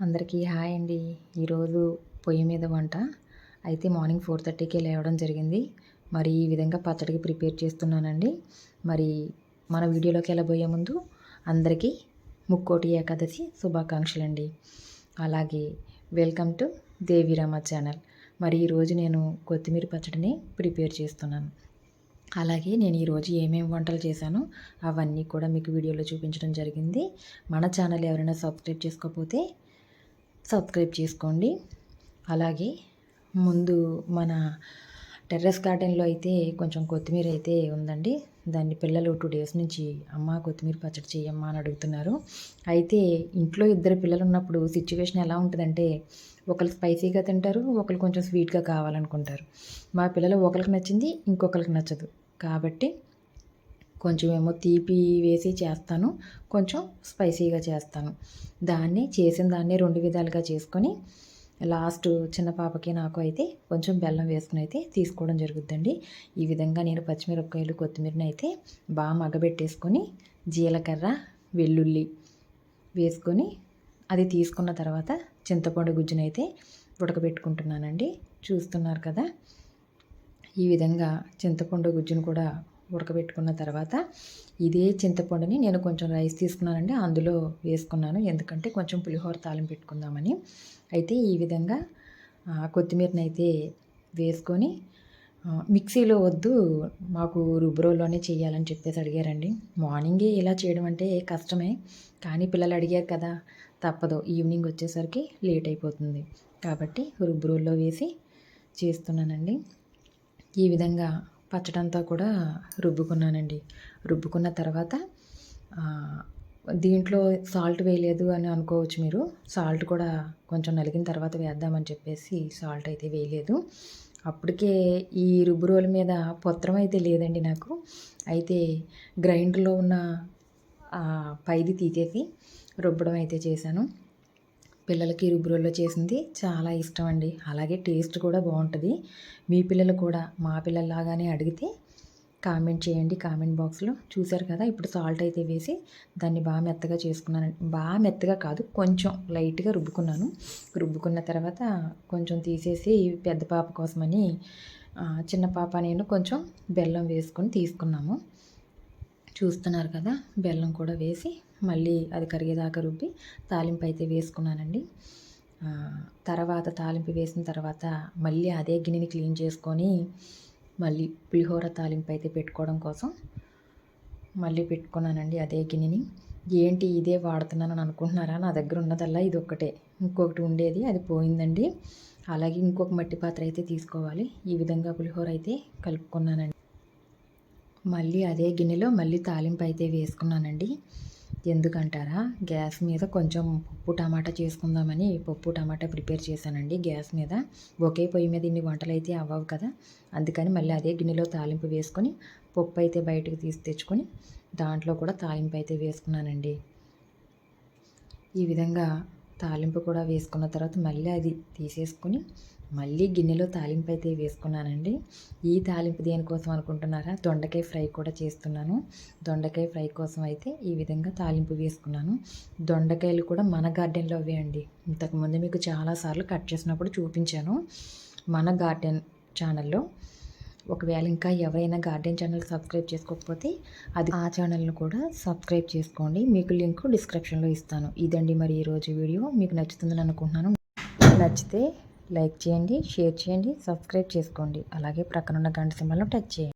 అందరికీ హాయ్ అండి. ఈరోజు పొయ్యి మీద వంట అయితే మార్నింగ్ 4:30కే లేవడం జరిగింది. మరి ఈ విధంగా పచ్చడికి ప్రిపేర్ చేస్తున్నానండి. మరి మన వీడియోలోకి వెళ్ళబోయే ముందు అందరికీ ముక్కోటి ఏకాదశి శుభాకాంక్షలండి. అలాగే వెల్కమ్ టు దేవిరామ ఛానల్. మరి ఈరోజు నేను కొత్తిమీర పచ్చడిని ప్రిపేర్ చేస్తున్నాను. అలాగే నేను ఈరోజు ఏమేమి వంటలు చేశానో అవన్నీ కూడా మీకు వీడియోలో చూపించడం జరిగింది. మన ఛానల్ ఎవరైనా సబ్స్క్రైబ్ చేసుకోకపోతే సబ్స్క్రైబ్ చేసుకోండి. అలాగే ముందు మన టెర్రస్ గార్డెన్లో అయితే కొంచెం కొత్తిమీర అయితే ఉందండి. దాన్ని పిల్లలు 2 డేస్ నుంచి అమ్మ కొత్తిమీర పచ్చడి చేయమ్మా అని అడుగుతున్నారు. అయితే ఇంట్లో ఇద్దరు పిల్లలు ఉన్నప్పుడు సిచ్యువేషన్ ఎలా ఉంటుందంటే ఒకరు స్పైసీగా తింటారు, ఒకరు కొంచెం స్వీట్గా కావాలనుకుంటారు. మా పిల్లలు ఒకరికి నచ్చింది ఇంకొకరికి నచ్చదు. కాబట్టి కొంచెం ఏమో తీపి వేసి చేస్తాను, కొంచెం స్పైసీగా చేస్తాను. చేసిన దాన్ని 2 విధాలుగా చేసుకొని లాస్ట్ చిన్న పాపకి నాకు అయితే కొంచెం బెల్లం వేసుకుని అయితే తీసుకోవడం జరుగుద్దండి. ఈ విధంగా నేను పచ్చిమిరపకాయలు కొత్తిమీరని అయితే బాగా మగ్గబెట్టేసుకొని జీలకర్ర వెల్లుల్లి వేసుకొని అది తీసుకున్న తర్వాత చింతపండు గుజ్జునైతే ఉడకబెట్టుకుంటున్నానండి. చూస్తున్నారు కదా, ఈ విధంగా చింతపండు గుజ్జును కూడా ఉడకబెట్టుకున్న తర్వాత ఇదే చింతపండుని నేను కొంచెం రైస్ తీసుకున్నానండి, అందులో వేసుకున్నాను. ఎందుకంటే కొంచెం పులిహోర తాలింపు పెట్టుకుందామని. అయితే ఈ విధంగా కొత్తిమీరని అయితే వేసుకొని మిక్సీలో వద్దు, మాకు రుబ్బురోలోనే చేయాలని చెప్పేసి అడిగారండి. మార్నింగే ఇలా చేయడం అంటే కష్టమే, కానీ పిల్లలు అడిగారు కదా, తప్పదు. ఈవినింగ్ వచ్చేసరికి లేట్ అయిపోతుంది కాబట్టి రుబ్బురోల్లో వేసి చేస్తున్నానండి. ఈ విధంగా పచ్చడంతా కూడా రుబ్బుకున్నానండి. రుబ్బుకున్న తర్వాత దీంట్లో సాల్ట్ వేయలేదు అని అనుకోవచ్చు మీరు. సాల్ట్ కూడా కొంచెం నలిగిన తర్వాత వేద్దామని చెప్పేసి సాల్ట్ అయితే వేయలేదు. అప్పటికే ఈ రుబ్బు రోలు మీద పొత్రం అయితే లేదండి నాకు. అయితే గ్రైండర్లో ఉన్న పైది తీసేసి రుబ్బడం అయితే చేశాను. పిల్లలకి రుబ్బురోల్లో చేసింది చాలా ఇష్టం అండి. అలాగే టేస్ట్ కూడా బాగుంటుంది. మీ పిల్లలు కూడా మా పిల్లల్లాగానే అడిగితే కామెంట్ చేయండి కామెంట్ బాక్స్లో. చూసారు కదా, ఇప్పుడు సాల్ట్ అయితే వేసి దాన్ని బాగా మెత్తగా చేసుకున్నాను. బాగా మెత్తగా కాదు, కొంచెం లైట్గా రుబ్బుకున్నాను. రుబ్బుకున్న తర్వాత కొంచెం తీసేసి పెద్ద పాప కోసమని చిన్న పాప నేను కొంచెం బెల్లం వేసుకొని తీసుకున్నాము. చూస్తున్నారు కదా, బెల్లం కూడా వేసి మళ్ళీ అది కరిగేదాకా రుబ్బి తాలింపు అయితే వేసుకున్నానండి. తర్వాత తాలింపు వేసిన తర్వాత మళ్ళీ అదే గిన్నెని క్లీన్ చేసుకొని మళ్ళీ పులిహోర తాలింపు అయితే పెట్టుకోవడం కోసం మళ్ళీ పెట్టుకున్నానండి అదే గిన్నెని. ఏంటి ఇదే వాడుతున్నానని అనుకుంటున్నారా? నా దగ్గర ఉన్నదల్లా ఇది ఒక్కటే, ఇంకొకటి ఉండేది అది పోయిందండి. అలాగే ఇంకొక మట్టి పాత్ర అయితే తీసుకోవాలి. ఈ విధంగా పులిహోర అయితే కలుపుకున్నానండి. మళ్ళీ అదే గిన్నెలో మళ్ళీ తాలింపు అయితే వేసుకున్నానండి. ఎందుకంటారా, గ్యాస్ మీద కొంచెం పప్పు టమాటా చేసుకుందామని పప్పు టమాటా ప్రిపేర్ చేశానండి గ్యాస్ మీద. ఒకే పొయ్యి మీద ఇన్ని వంటలు అయితే అవ్వవు కదా, అందుకని మళ్ళీ అదే గిన్నెలో తాలింపు వేసుకొని పప్పు అయితే బయటకు తీసి తెచ్చుకొని దాంట్లో కూడా తాలింపు అయితే వేసుకున్నానండి. ఈ విధంగా తాలింపు కూడా వేసుకున్న తర్వాత మళ్ళీ అది తీసేసుకొని మళ్ళీ గిన్నెలో తాలింపు అయితే వేసుకున్నానండి. ఈ తాలింపు దేనికోసం అనుకుంటున్నారా? దొండకాయ ఫ్రై కూడా చేస్తున్నాను. దొండకాయ ఫ్రై కోసం అయితే ఈ విధంగా తాలింపు వేసుకున్నాను. దొండకాయలు కూడా మన గార్డెన్లో అండి. ఇంతకుముందు మీకు చాలాసార్లు కట్ చేసినప్పుడు చూపించాను మన గార్డెన్ ఛానల్లో. ఒకవేళ ఇంకా ఎవరైనా గార్డెన్ ఛానల్ సబ్స్క్రైబ్ చేసుకోకపోతే అది ఆ ఛానల్ను కూడా సబ్స్క్రైబ్ చేసుకోండి. మీకు లింక్ డిస్క్రిప్షన్లో ఇస్తాను. ఇదండి మరి ఈరోజు వీడియో. మీకు నచ్చుతుందని అనుకుంటున్నాను. నచ్చితే లైక్ చేయండి, షేర్ చేయండి, సబ్స్క్రైబ్ చేసుకోండి. అలాగే ప్రక్కనున్న గంట సింబల్ను టచ్ చేయండి.